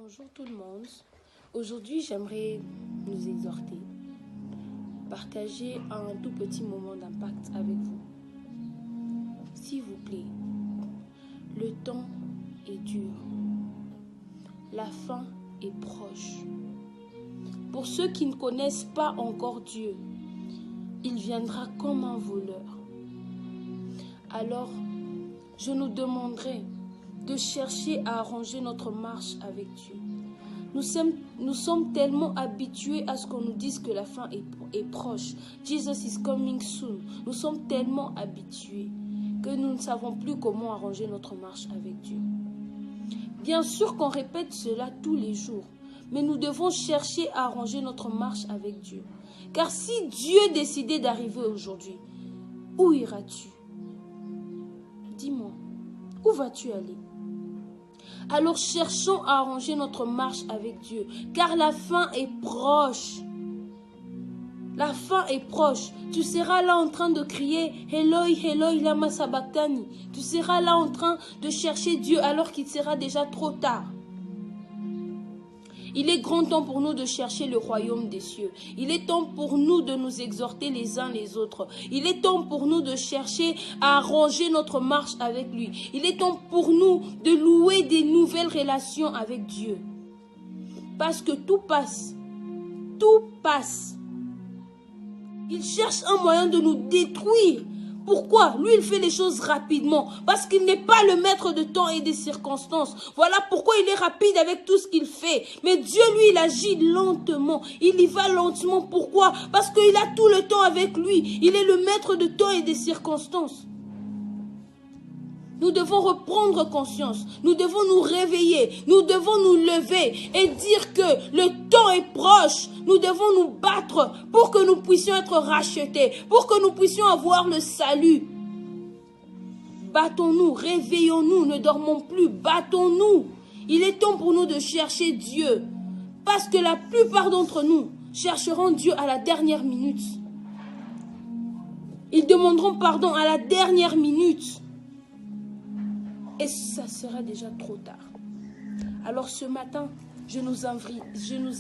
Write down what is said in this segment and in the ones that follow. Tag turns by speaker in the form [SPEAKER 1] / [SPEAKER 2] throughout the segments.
[SPEAKER 1] Bonjour tout le monde. Aujourd'hui, j'aimerais nous exhorter, partager un tout petit moment d'impact avec vous. S'il vous plaît, le temps est dur. La fin est proche. Pour ceux qui ne connaissent pas encore Dieu, il viendra comme un voleur. Alors, je nous demanderai de chercher à arranger notre marche avec Dieu. Nous sommes tellement habitués à ce qu'on nous dise que la fin est proche. Jesus is coming soon. Nous sommes tellement habitués que nous ne savons plus comment arranger notre marche avec Dieu. Bien sûr qu'on répète cela tous les jours, mais nous devons chercher à arranger notre marche avec Dieu. Car si Dieu décidait d'arriver aujourd'hui, où iras-tu? Dis-moi, où vas-tu aller? Alors cherchons à arranger notre marche avec Dieu, car la fin est proche. La fin est proche. Tu seras là en train de crier « Eloi, Eloi, lama sabachthani ». Tu seras là en train de chercher Dieu alors qu'il sera déjà trop tard. Il est grand temps pour nous de chercher le royaume des cieux. Il est temps pour nous de nous exhorter les uns les autres. Il est temps pour nous de chercher à arranger notre marche avec lui. Il est temps pour nous de louer des nouvelles relations avec Dieu. Parce que tout passe. Tout passe. Il cherche un moyen de nous détruire. Pourquoi? Lui, il fait les choses rapidement. Parce qu'il n'est pas le maître de temps et des circonstances. Voilà pourquoi il est rapide avec tout ce qu'il fait. Mais Dieu, lui, il agit lentement. Il y va lentement. Pourquoi? Parce qu'il a tout le temps avec lui. Il est le maître de temps et des circonstances. Nous devons reprendre conscience. Nous devons nous réveiller. Nous devons nous lever et dire que le temps est proche. Nous devons nous battre pour que nous puissions être rachetés, pour que nous puissions avoir le salut. Battons-nous, réveillons-nous, ne dormons plus, battons-nous. Il est temps pour nous de chercher Dieu. Parce que la plupart d'entre nous chercheront Dieu à la dernière minute. Ils demanderont pardon à la dernière minute. Et ça sera déjà trop tard. Alors ce matin, je nous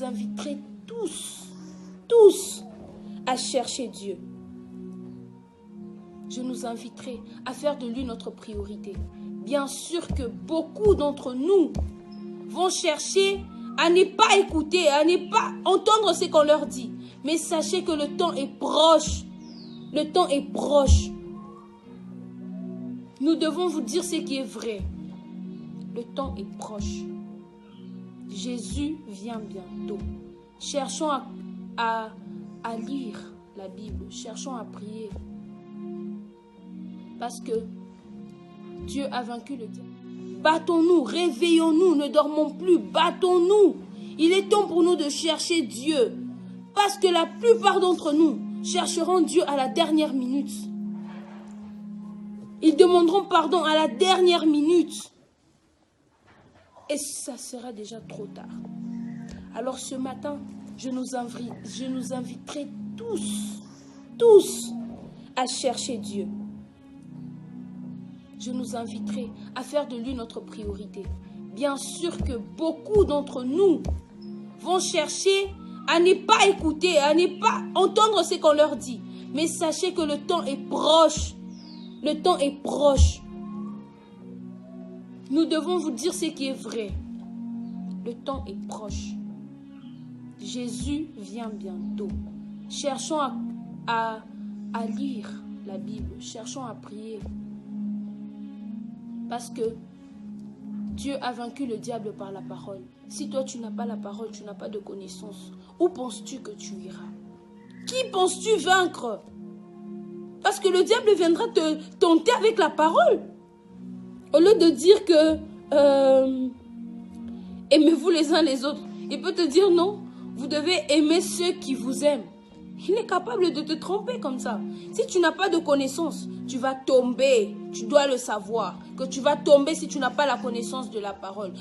[SPEAKER 1] inviterai tous à chercher Dieu. Je nous inviterai à faire de lui notre priorité. Bien sûr que beaucoup d'entre nous vont chercher à ne pas écouter, à ne pas entendre ce qu'on leur dit. Mais sachez que le temps est proche. Le temps est proche. Nous devons vous dire ce qui est vrai. Le temps est proche. Jésus vient bientôt. Cherchons à lire la Bible. Cherchons à prier. Parce que Dieu a vaincu le diable. Battons-nous, réveillons-nous, ne dormons plus, battons-nous. Il est temps pour nous de chercher Dieu. Parce que la plupart d'entre nous chercheront Dieu à la dernière minute. Ils demanderont pardon à la dernière minute. Et ça sera déjà trop tard. Alors ce matin, je nous inviterai tous à chercher Dieu. Je nous inviterai à faire de lui notre priorité. Bien sûr que beaucoup d'entre nous vont chercher à ne pas écouter, à ne pas entendre ce qu'on leur dit. Mais sachez que le temps est proche. Le temps est proche. Nous devons vous dire ce qui est vrai. Le temps est proche. Jésus vient bientôt. Cherchons à lire la Bible. Cherchons à prier. Parce que Dieu a vaincu le diable par la parole. Si toi tu n'as pas la parole, tu n'as pas de connaissance, où penses-tu que tu iras? Qui penses-tu vaincre? Parce que le diable viendra te tenter avec la parole. Au lieu de dire que aimez-vous les uns les autres, il peut te dire non, vous devez aimer ceux qui vous aiment. Il est capable de te tromper comme ça. Si tu n'as pas de connaissance, tu vas tomber. Tu dois le savoir, que tu vas tomber si tu n'as pas la connaissance de la parole.